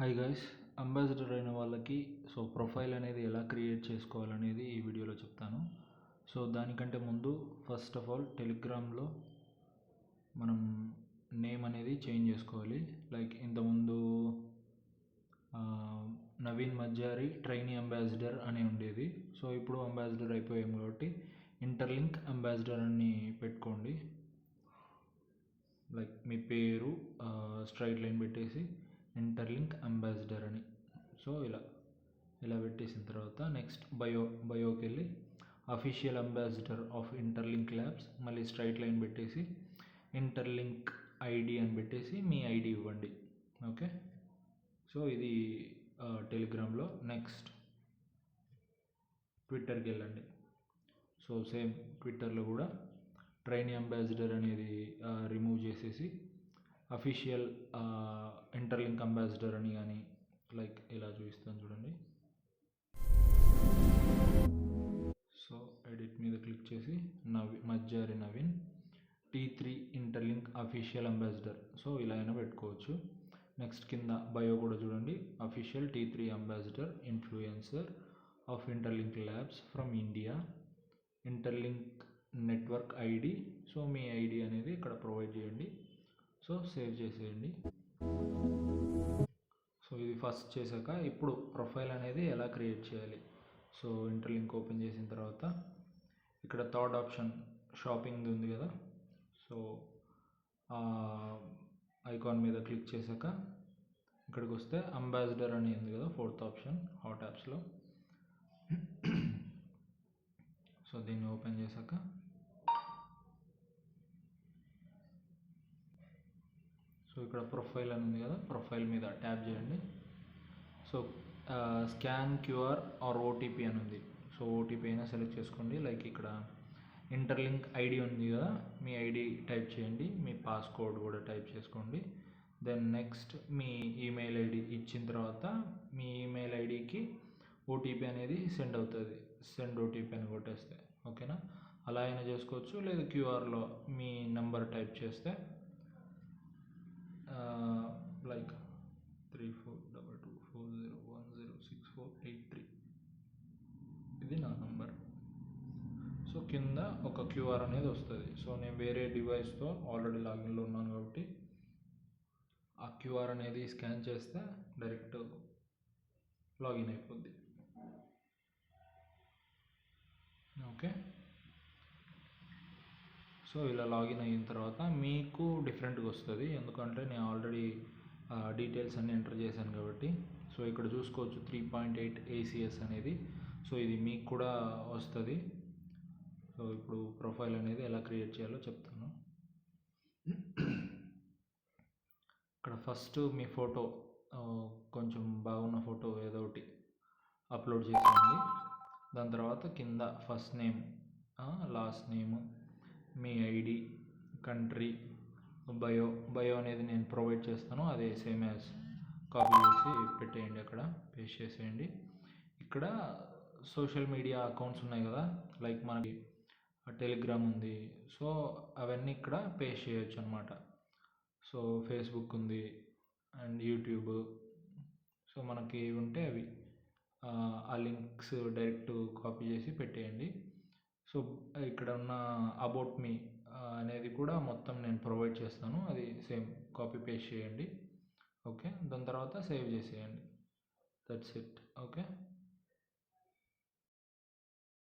Hi guys, ambassador అయిన వాళ్ళకి profile అనేది ఎలా క్రియేట్ చేసుకోవాలనేది ఈ వీడియోలో చెప్తాను. దానికంటే ముందు ఫస్ట్ ఆఫ్ ఆల్ టెలిగ్రామ్లో మనం నేమ్ అనేది చేంజ్ చేసుకోవాలి. లైక్ ఇంతకుముందు నవీన్ మజ్జారి ట్రైనీ అంబాసిడర్ అని ఉండేది. ఇప్పుడు అంబాసిడర్ అయిపోయాం కాబట్టి ఇంటర్లింక్ అంబాసిడర్ అని పెట్టుకోండి. లైక్ మీ పేరు స్ట్రైట్ లైన్ పెట్టేసి ఇంటర్లింక్ అంబాసిడర్ అని. ఇలా పెట్టేసిన తర్వాత నెక్స్ట్ బయోకి వెళ్ళి official ambassador of Interlink labs, మళ్ళీ స్ట్రైట్ లైన్ పెట్టేసి ఇంటర్లింక్ ఐడి అని పెట్టేసి మీ ఐడి ఇవ్వండి. ఓకే, ఇది టెలిగ్రామ్లో. నెక్స్ట్ ట్విట్టర్కి వెళ్ళండి. సేమ్ ట్విట్టర్లో కూడా ట్రైనీ అంబాసిడర్ అనేది రిమూవ్ చేసేసి అఫీషియల్ ఇంటర్లింక్ అంబాసిడర్ అని కానీ లైక్ ఇలా చూపిస్తాను చూడండి. ఎడిట్ మీద క్లిక్ చేసి Majjari Naveen T3 Interlink official ambassador, ఇలా అయినా పెట్టుకోవచ్చు. నెక్స్ట్ కింద బయో కూడా చూడండి, official T3 ambassador influencer of Interlink Labs from India, Interlink network ID. మీ ఐడి అనేది ఇక్కడ ప్రొవైడ్ చేయండి. సేవ్ చేసేయండి. ఇది ఫస్ట్ చేశాక ఇప్పుడు ప్రొఫైల్ అనేది ఎలా క్రియేట్ చేయాలి. ఇంటర్లింక్ ఓపెన్ చేసిన తర్వాత ఇక్కడ థర్డ్ ఆప్షన్ షాపింగ్ ఉంది కదా, ఐకాన్ మీద క్లిక్ చేశాక ఇక్కడికి వస్తే అంబాసిడర్ అని ఉంది కదా, ఫోర్త్ ఆప్షన్ హాట్ యాప్స్లో. దీన్ని ఓపెన్ చేశాక ఇక్కడ ప్రొఫైల్ అని ఉంది కదా, ప్రొఫైల్ మీద ట్యాప్ చేయండి. స్కాన్ క్యూఆర్ ఆర్ ఓటీపీ అని ఉంది. ఓటీపీ అయినా సెలెక్ట్ చేసుకోండి. లైక్ ఇక్కడ ఇంటర్లింక్ ఐడి ఉంది కదా, మీ ఐడి టైప్ చేయండి, మీ పాస్కోడ్ కూడా టైప్ చేసుకోండి. దెన్ నెక్స్ట్ మీ ఈమెయిల్ ఐడి ఇచ్చిన తర్వాత మీ ఈమెయిల్ ఐడికి ఓటీపీ అనేది సెండ్ అవుతుంది. సెండ్ ఓటీపీ అని కొట్టేస్తే ఓకేనా. అలా అయినా చేసుకోవచ్చు, లేదా క్యూఆర్లో మీ నెంబర్ టైప్ చేస్తే లైక్ 342240106483 ఇది నా నంబర్. కింద ఒక క్యూఆర్ అనేది వస్తుంది. నేను వేరే డివైస్తో ఆల్రెడీ లాగిన్లో ఉన్నాను కాబట్టి ఆ క్యూఆర్ అనేది స్కాన్ చేస్తే డైరెక్ట్ లాగిన్ అయిపోద్ది. ఓకే, ఇలా లాగిన్ అయిన తర్వాత మీకు డిఫరెంట్గా వస్తుంది, ఎందుకంటే నేను ఆల్రెడీ డీటెయిల్స్ అన్నీ ఎంటర్ చేశాను కాబట్టి. ఇక్కడ చూసుకోవచ్చు 3.8 ACS అనేది. ఇది మీకు కూడా వస్తుంది. ఇప్పుడు ప్రొఫైల్ అనేది ఎలా క్రియేట్ చేయాలో చెప్తాను. ఇక్కడ ఫస్ట్ మీ ఫోటో, కొంచెం బాగున్న ఫోటో ఏదో ఒకటి అప్లోడ్ చేసేయండి. దాని తర్వాత కింద ఫస్ట్ నేమ్, లాస్ట్ నేమ్, మీ ఐడి, కంట్రీ, బయో అనేది నేను ప్రొవైడ్ చేస్తాను, అదే సేమ్ యాజ్ కాపీ చేసి పెట్టేయండి, అక్కడ పేస్ట్ చేసేయండి. ఇక్కడ సోషల్ మీడియా అకౌంట్స్ ఉన్నాయి కదా, లైక్ మనకి టెలిగ్రామ్ ఉంది, అవన్నీ ఇక్కడ పేస్ట్ చేయొచ్చు అనమాట. ఫేస్బుక్ ఉంది అండ్ యూట్యూబ్. మనకి ఏవి ఉంటే అవి ఆ లింక్స్ డైరెక్ట్ కాపీ చేసి పెట్టేయండి. ఇక్కడ ఉన్న అబౌట్ మీ అనేది కూడా మొత్తం నేను ప్రొవైడ్ చేస్తాను, అది సేమ్ కాపీ పేస్ట్ చేయండి. ఓకే, దాని తర్వాత సేవ్ చేసేయండి. That's it. ఓకే.